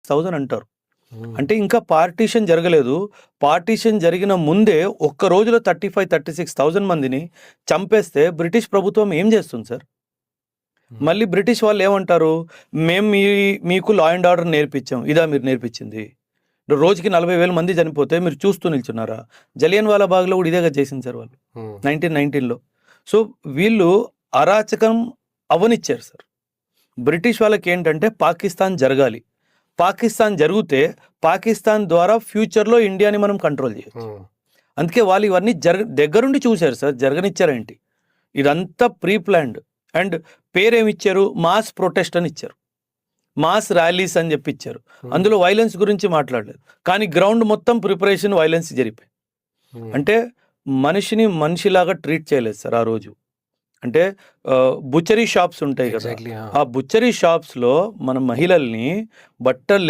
36,000 అంటారు. అంటే ఇంకా పార్టీషన్ జరగలేదు. పార్టీషన్ జరిగిన ముందే ఒక్క రోజులో 35,000-36,000 మందిని చంపేస్తే బ్రిటిష్ ప్రభుత్వం ఏం చేస్తుంది సార్? మళ్ళీ బ్రిటిష్ వాళ్ళు ఏమంటారు, మేము మీకు లా అండ్ ఆర్డర్ నేర్పించాం, ఇదా మీరు నేర్పించింది? రోజుకి 40,000 మంది చనిపోతే మీరు చూస్తూ నిల్చున్నారా? జలియన్ వాలా బాగ్లో కూడా ఇదేగా చేసింది సార్ వాళ్ళు 1919లో. సో వీళ్ళు అరాచకం అవనిచ్చారు సార్. బ్రిటిష్ వాళ్ళకి ఏంటంటే పాకిస్తాన్ జరగాలి, పాకిస్తాన్ జరిగితే పాకిస్తాన్ ద్వారా ఫ్యూచర్లో ఇండియాని మనం కంట్రోల్ చేయొచ్చు. అందుకే వాళ్ళు ఇవన్నీ దగ్గరుండి చూశారు సార్, జరగనిచ్చారేంటి? ఇదంతా ప్రీ ప్లాన్డ్. అండ్ పేరేమిచ్చారు, మాస్ ప్రొటెస్ట్ అని ఇచ్చారు, మాస్ ర్యాలీస్ అని చెప్పి ఇచ్చారు. అందులో వైలెన్స్ గురించి మాట్లాడలేదు, కానీ గ్రౌండ్ మొత్తం ప్రిపరేషన్ వైలెన్స్ జరిపాయి. అంటే మనిషిని మనిషిలాగా ట్రీట్ చేయలేదు సార్ ఆ రోజు. అంటే బుచరీ షాప్స్ ఉంటాయి కదా, ఆ బుచరీ షాప్స్లో మన మహిళల్ని బట్టలు